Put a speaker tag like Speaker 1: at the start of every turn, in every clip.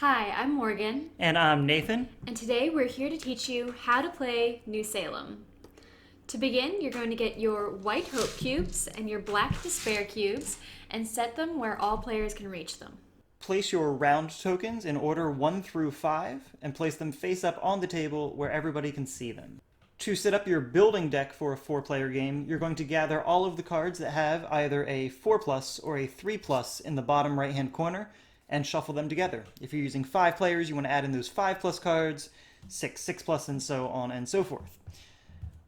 Speaker 1: Hi, I'm Morgan,
Speaker 2: And I'm Nathan.
Speaker 1: and today we're here to teach you how to play New Salem. To begin, you're going to get your white hope cubes and your black despair cubes and set them where all players can reach them.
Speaker 2: Place your round tokens in order 1 through 5 and place them face up on the table where everybody can see them. To set up your building deck for a 4-player game, you're going to gather all of the cards that have either a 4 plus or a 3 plus in the bottom right hand corner and shuffle them together. If you're using 5 players, you want to add in those 5 plus cards, 6 plus, and so on and so forth.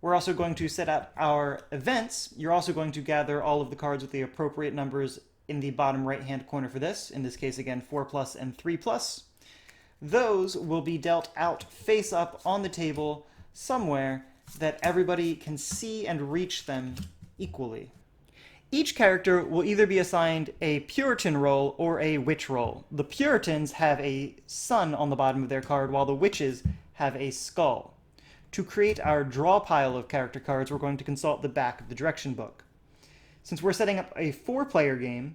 Speaker 2: We're also going to set out our events. You're also going to gather all of the cards with the appropriate numbers in the bottom right hand corner for this. In this case, again, 4 plus and 3 plus. Those will be dealt out face up on the table somewhere that everybody can see and reach them equally. Each character will either be assigned a Puritan role or a witch role. The Puritans have a sun on the bottom of their card, while the witches have a skull. To create our draw pile of character cards, we're going to consult the back of the direction book. Since we're setting up a 4-player game,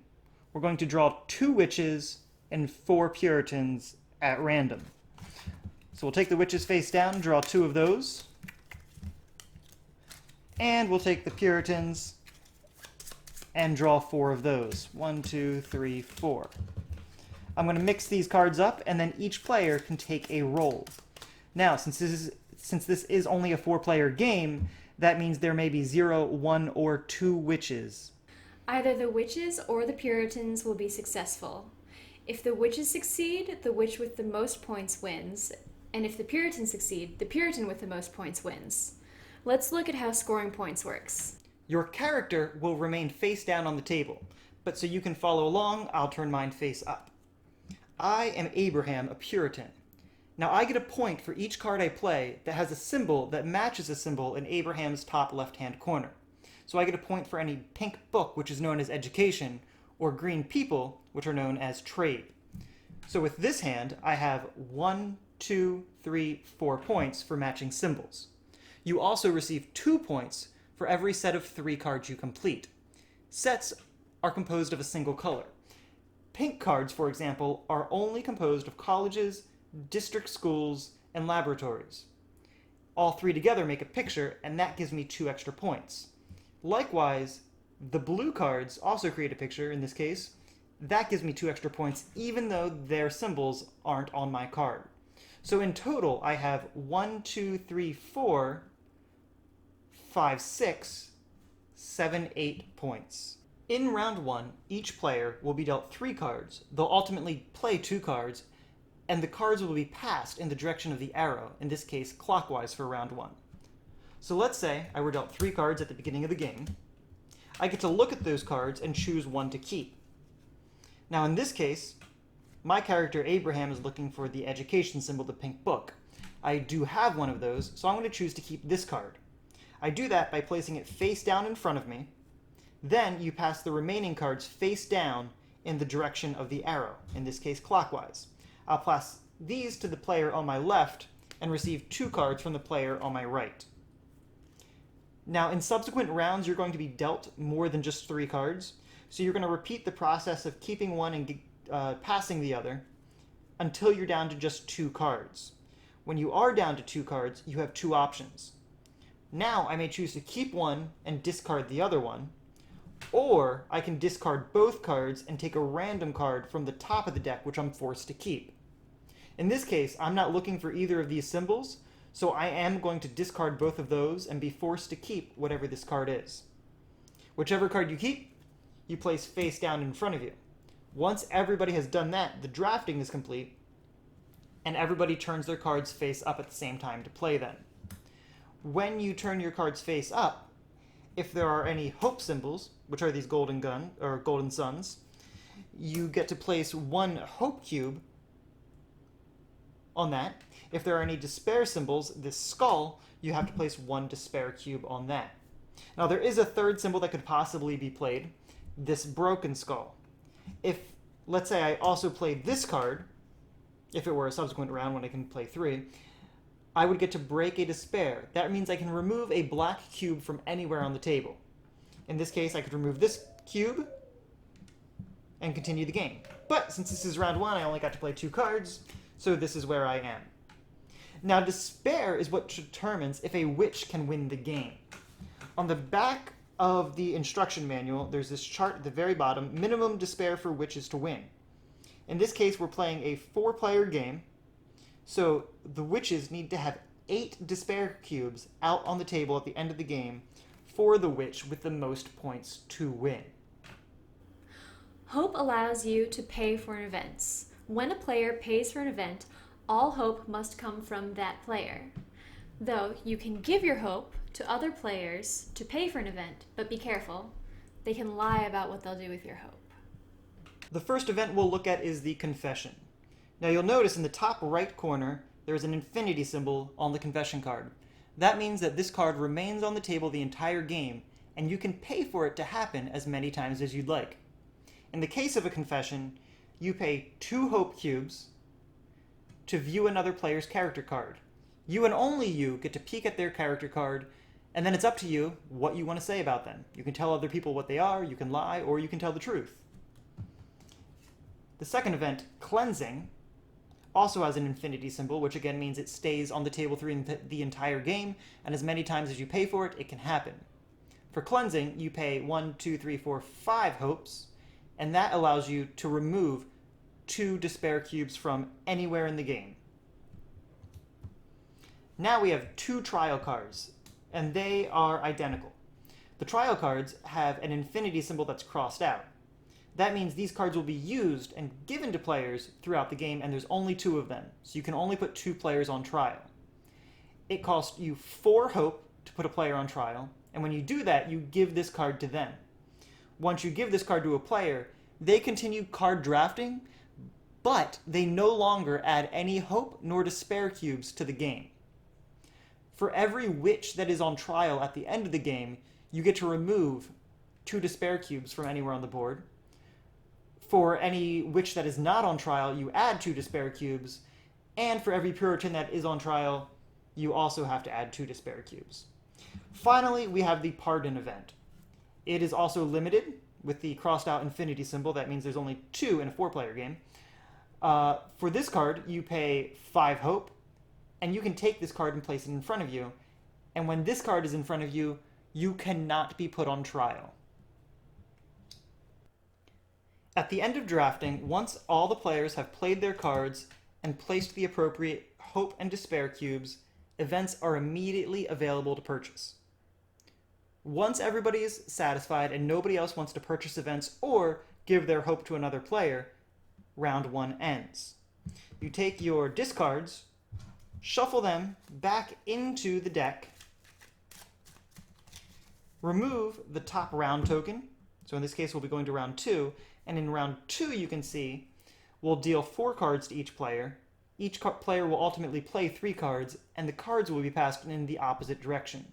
Speaker 2: we're going to draw 2 witches and 4 Puritans at random. So we'll take the witches face down, draw 2 of those. And we'll take the Puritans and draw 4 of those. 1, 2, 3, 4. I'm going to mix these cards up, and then each player can take a roll. Now, since this is only a 4-player game, that means there may be 0, 1, or 2 witches.
Speaker 1: Either the witches or the Puritans will be successful. If the witches succeed, the witch with the most points wins, and if the Puritans succeed, the Puritan with the most points wins. Let's look at how scoring points works.
Speaker 2: Your character will remain face down on the table, but so you can follow along, I'll turn mine face up. I am Abraham, a Puritan. Now I get a point for each card I play that has a symbol that matches a symbol in Abraham's top left-hand corner. So I get a point for any pink book, which is known as education, or green people, which are known as trade. So with this hand, I have 1, 2, 3, 4 points for matching symbols. You also receive 2 points for every set of 3 cards you complete. Sets are composed of a single color. Pink cards, for example, are only composed of colleges, district schools, and laboratories. All 3 together make a picture, and that gives me 2 extra points. Likewise, the blue cards also create a picture, in this case. That gives me 2 extra points, even though their symbols aren't on my card. So in total, I have 1, 2, 3, 4, 5, 6, 7, 8 points. In round 1, each player will be dealt 3 cards. They'll ultimately play 2 cards, and the cards will be passed in the direction of the arrow, in this case clockwise for round 1. So let's say I were dealt 3 cards at the beginning of the game. I get to look at those cards and choose one to keep. Now in this case, my character Abraham is looking for the education symbol, the pink book. I do have one of those, so I'm going to choose to keep this card. I do that by placing it face down in front of me. Then you pass the remaining cards face down in the direction of the arrow, in this case clockwise. I'll pass these to the player on my left and receive 2 cards from the player on my right. Now in subsequent rounds, you're going to be dealt more than just 3 cards, so you're going to repeat the process of keeping one and passing the other until you're down to just 2 cards. When you are down to 2 cards, you have 2 options. Now I may choose to keep one and discard the other one, or I can discard both cards and take a random card from the top of the deck, which I'm forced to keep. In this case, I'm not looking for either of these symbols, so I am going to discard both of those and be forced to keep whatever this card is. Whichever card you keep, you place face down in front of you. Once everybody has done that, the drafting is complete, and everybody turns their cards face up at the same time to play them. When you turn your cards face up, if there are any hope symbols, which are these golden suns, you get to place 1 hope cube on that. If there are any despair symbols, this skull, you have to place 1 despair cube on that. Now there is a 3rd symbol that could possibly be played, this broken skull. If, let's say I also played this card, if it were a subsequent round when I can play 3, I would get to break a despair. That means I can remove a black cube from anywhere on the table. In this case, I could remove this cube and continue the game. But since this is round 1, I only got to play 2 cards, so this is where I am. Now, despair is what determines if a witch can win the game. On the back of the instruction manual, there's this chart at the very bottom, minimum despair for witches to win. In this case, we're playing a 4-player game, so the witches need to have 8 despair cubes out on the table at the end of the game for the witch with the most points to win.
Speaker 1: Hope allows you to pay for an event. When a player pays for an event, all hope must come from that player. Though you can give your hope to other players to pay for an event, but be careful. They can lie about what they'll do with your hope.
Speaker 2: The first event we'll look at is the confession. Now you'll notice in the top right corner there is an infinity symbol on the confession card. That means that this card remains on the table the entire game, and you can pay for it to happen as many times as you'd like. In the case of a confession, you pay 2 hope cubes to view another player's character card. You and only you get to peek at their character card, and then it's up to you what you want to say about them. You can tell other people what they are, you can lie, or you can tell the truth. The second event, cleansing, also has an infinity symbol, which again means it stays on the table through the entire game, and as many times as you pay for it, it can happen. For cleansing, you pay 1, 2, 3, 4, 5 hopes, and that allows you to remove 2 despair cubes from anywhere in the game. Now we have 2 trial cards, and they are identical. The trial cards have an infinity symbol that's crossed out. That means these cards will be used and given to players throughout the game, and there's only 2 of them, so you can only put 2 players on trial. It costs you 4 hope to put a player on trial, and when you do that, you give this card to them. Once you give this card to a player, they continue card drafting, but they no longer add any hope nor despair cubes to the game. For every witch that is on trial at the end of the game, you get to remove 2 despair cubes from anywhere on the board. For any witch that is not on trial, you add 2 despair cubes, and for every Puritan that is on trial, you also have to add 2 despair cubes. Finally, we have the pardon event. It is also limited with the crossed out infinity symbol. That means there's only 2 in a 4-player game. For this card, you pay 5 hope, and you can take this card and place it in front of you. And when this card is in front of you, you cannot be put on trial. At the end of drafting, once all the players have played their cards and placed the appropriate hope and despair cubes, events are immediately available to purchase. Once everybody is satisfied and nobody else wants to purchase events or give their hope to another player, round 1 ends. You take your discards, shuffle them back into the deck, remove the top round token, so in this case we'll be going to round 2, and in round 2 you can see we'll deal 4 cards to each player. Each player will ultimately play 3 cards, and the cards will be passed in the opposite direction.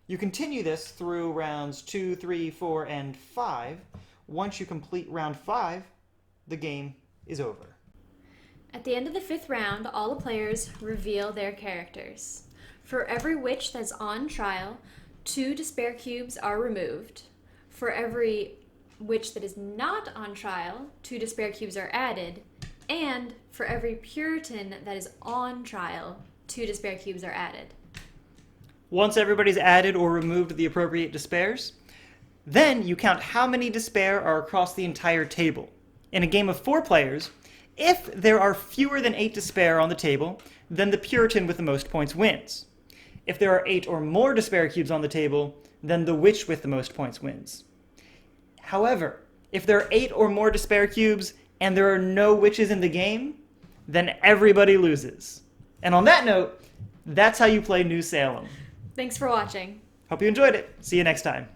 Speaker 2: You continue this through rounds 2, 3, 4, and 5. Once you complete round 5, the game is over.
Speaker 1: At the end of the 5th round, all the players reveal their characters. For every witch that's on trial, 2 despair cubes are removed. For every witch that is not on trial, 2 despair cubes are added. And for every Puritan that is on trial, 2 despair cubes are added.
Speaker 2: Once everybody's added or removed the appropriate despairs, then you count how many despair are across the entire table. In a game of 4 players, if there are fewer than 8 despair on the table, then the Puritan with the most points wins. If there are 8 or more despair cubes on the table, then the witch with the most points wins. However, if there are 8 or more despair cubes and there are no witches in the game, then everybody loses. And on that note, that's how you play New Salem.
Speaker 1: Thanks for watching.
Speaker 2: Hope you enjoyed it. See you next time.